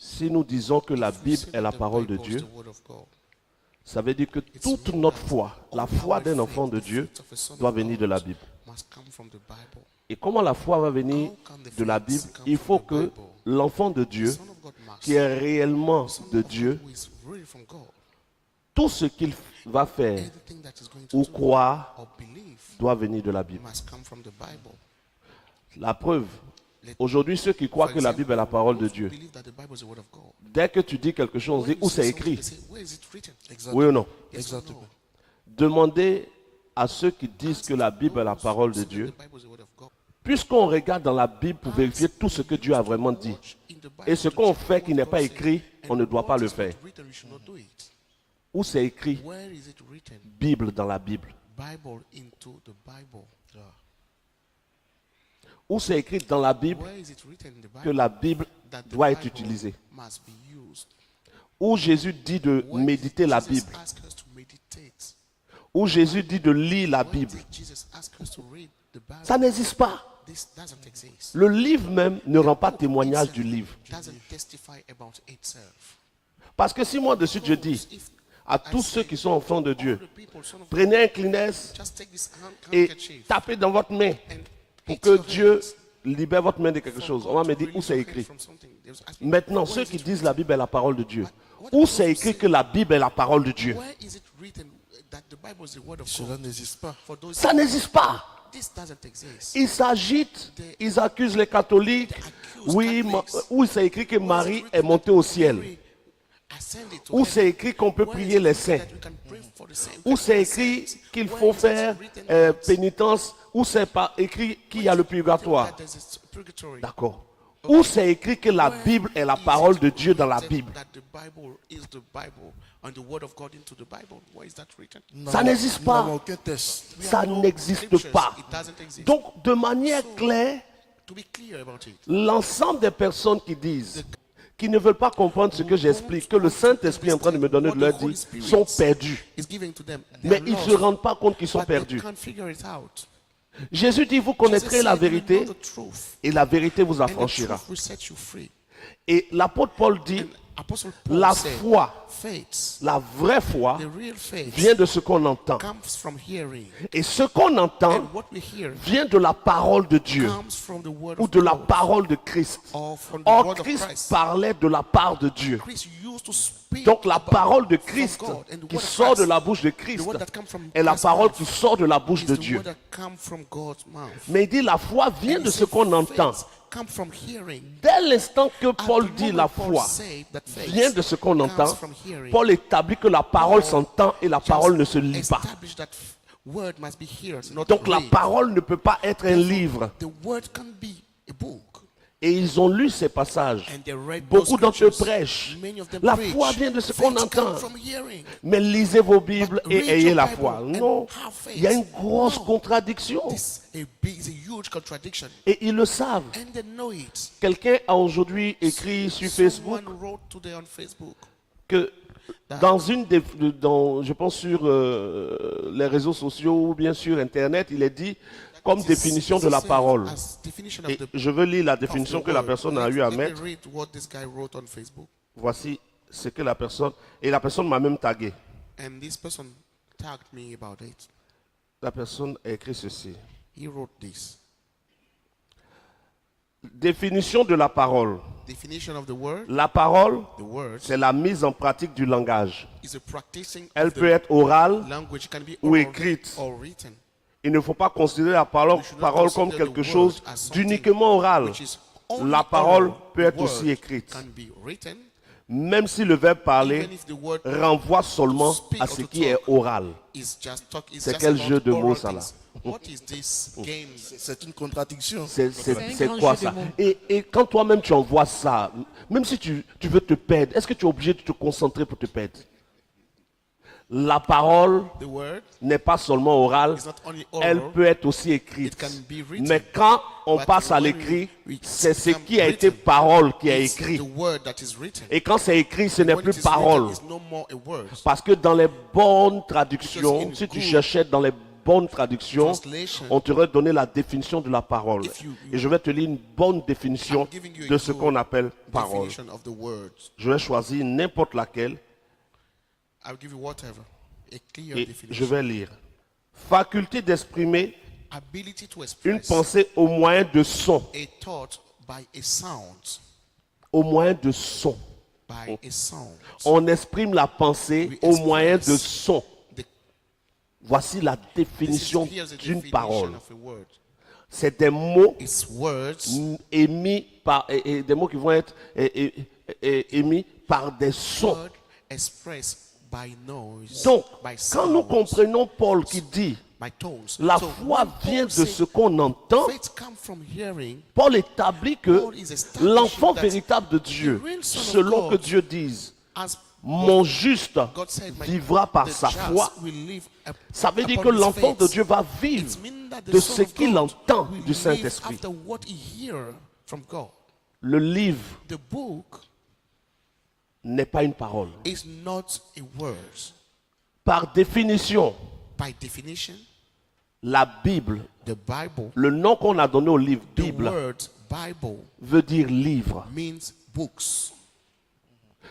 Si nous disons que la Bible est la parole de Dieu, ça veut dire que toute notre foi, la foi d'un enfant de Dieu, doit venir de la Bible. Et comment la foi va venir de la Bible? Il faut que l'enfant de Dieu, qui est réellement de Dieu, tout ce qu'il va faire ou croire doit venir de la Bible. La preuve, aujourd'hui, ceux qui croient que la Bible est la parole de Dieu, dès que tu dis quelque chose, on dit où c'est écrit. Oui ou non? Exactement. Demandez à ceux qui disent que la Bible est la parole de Dieu, puisqu'on regarde dans la Bible pour vérifier tout ce que Dieu a vraiment dit. Et ce qu'on fait qui n'est pas écrit, on ne doit pas le faire. Où c'est écrit Bible dans la Bible? Où c'est écrit dans la Bible que la Bible doit être utilisée? Où Jésus dit de méditer la Bible? Où Jésus dit de lire la Bible? Ça n'existe pas. Le livre même ne rend pas témoignage du livre. Parce que si moi de suite je dis à tous ceux qui sont enfants de Dieu, prenez un Kleenex et tapez dans votre main pour que Dieu libère votre main de quelque chose, on va me dire où c'est écrit. Maintenant, ceux qui disent la Bible est la parole de Dieu, où c'est écrit que la Bible est la parole de Dieu? Cela n'existe pas. Ça n'existe pas. Ils s'agitent, ils accusent les catholiques. Oui, où c'est écrit que Marie est montée au ciel? Où c'est écrit qu'on peut prier les saints? Où c'est écrit qu'il faut faire pénitence? Où c'est pas écrit qu'il y a le purgatoire? D'accord. Où c'est écrit que la Bible est la parole de Dieu dans la Bible? Ça n'existe pas. Ça n'existe pas. Donc, de manière claire, l'ensemble des personnes qui disent, qui ne veulent pas comprendre ce que j'explique, que le Saint-Esprit est en train de me donner de leur dire, sont perdus. Mais ils ne se rendent pas compte qu'ils sont perdus. Jésus dit, vous connaîtrez la vérité et la vérité vous affranchira. Et l'apôtre Paul dit, la foi, la vraie foi, vient de ce qu'on entend. Et ce qu'on entend vient de la parole de Dieu ou de la parole de Christ. Or, Christ parlait de la part de Dieu. Donc la parole de Christ qui sort de la bouche de Christ est la parole qui sort de la bouche de Dieu. Mais il dit la foi vient de ce qu'on entend. Dès l'instant que Paul dit la foi vient de ce qu'on entend, Paul établit que la parole s'entend et la parole ne se lit pas. Donc la parole ne peut pas être un livre. Et ils ont lu ces passages. Beaucoup d'entre eux prêchent. La foi vient de ce qu'on entend. Mais lisez vos Bibles et ayez la foi. Non, il y a une grosse contradiction. Et ils le savent. Quelqu'un a aujourd'hui écrit sur Facebook que dans une des, je pense sur les réseaux sociaux ou bien sur Internet, il est dit comme définition de la parole. Et je veux lire la définition que la personne a eu à mettre. Voici ce que la personne... Et la personne m'a même tagué. La personne a écrit ceci. Définition de la parole. La parole, c'est la mise en pratique du langage. Elle peut être orale ou écrite. Il ne faut pas considérer la parole comme quelque chose d'uniquement oral. La parole peut être aussi écrite. Même si le verbe parler renvoie seulement à ce qui est oral. C'est quel jeu de mots ça là? C'est une contradiction. C'est quoi ça? Et quand toi-même tu envoies ça, même si tu veux te perdre, est-ce que tu es obligé de te concentrer pour te perdre? La parole n'est pas seulement orale, elle peut être aussi écrite. Mais quand on passe à l'écrit, c'est ce qui a été parole qui est écrit. Et quand c'est écrit, ce n'est plus parole. Parce que dans les bonnes traductions, si tu cherchais dans les bonne traduction, translation, on t'aurait donné la définition de la parole. If you- Et je vais te lire une bonne définition I'm giving you a de ce good qu'on appelle parole. definition of the words. Je vais choisir n'importe laquelle I'll give you whatever. A clear et je definition. vais lire. Faculté d'exprimer Ability to une express pensée au moyen de son. a thought by a sound. Au moyen de son. By a sound. On exprime la pensée We au moyen de express son. The- Voici la this définition is- here's the d'une definition parole. of a word. C'est des mots It's words émis par et des mots qui vont être émis par des sons. word expressed by noise. Donc, by quand nous sounds, comprenons Paul qui dit by tones. la So foi when vient Paul de said ce qu'on entend, faith comes from hearing, Paul établit que Paul is establishing l'enfant that véritable de Dieu, the real son of selon que God, Dieu dise, as mon juste God said, vivra par the sa just foi, will live ça veut dire upon que his l'enfant de faith. Dieu va It vivre means that the de Son ce of qu'il God entend will du live Saint-Esprit. after what he hear from God. Le livre The book n'est pas une parole. is not a word. Par définition, By definition, la Bible, the Bible, le nom qu'on a donné au livre the Bible, word Bible veut dire livre. means books.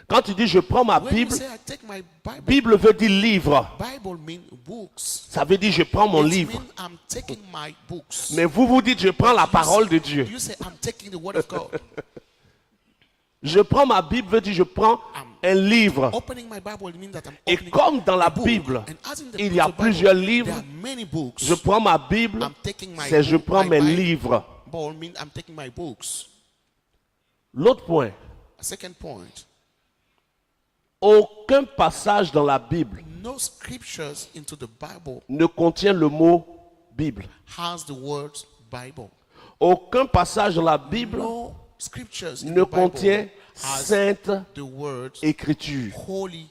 Quand tu dis je prends ma When you Bible, say I take my Bible, Bible veut dire livre. Bible means books. Ça veut dire je prends mon It livre. means I'm taking my books. Mais vous vous dites je prends la parole de Dieu. You say I'm taking the word of God. Je prends ma Bible veut dire je prends un livre. Opening my Bible means that I'm Et opening comme dans la a book. Bible, And as in the il y a books of Bible, plusieurs livres, there are many books. je prends ma Bible, I'm taking my c'est je book, prends my mes Bible. livres. Bible means I'm taking my books. L'autre point, A second point, aucun passage dans la Bible no scriptures into the Bible ne contient le mot Bible. has the word Bible. Aucun passage dans la Bible No scriptures in ne the Bible contient has Sainte the word Écriture. holy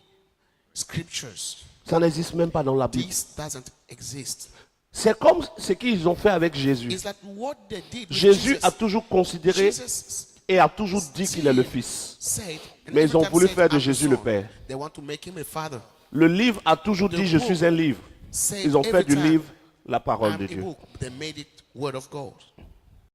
scriptures. Ça n'existe même pas dans la Bible. This doesn't exist. C'est comme ce qu'ils ont fait avec Jésus. Is that what they did with Jésus Jesus? a toujours considéré Jesus et a toujours dit qu'il est le Fils. said, and Mais ils every ont time voulu said, faire de "I'm the Jésus le Son." Père. They want to make him a father. Le livre a toujours The dit je book suis un livre. Said Ils ont fait every du time, livre la parole I'm de a Dieu. book. They made it word of God.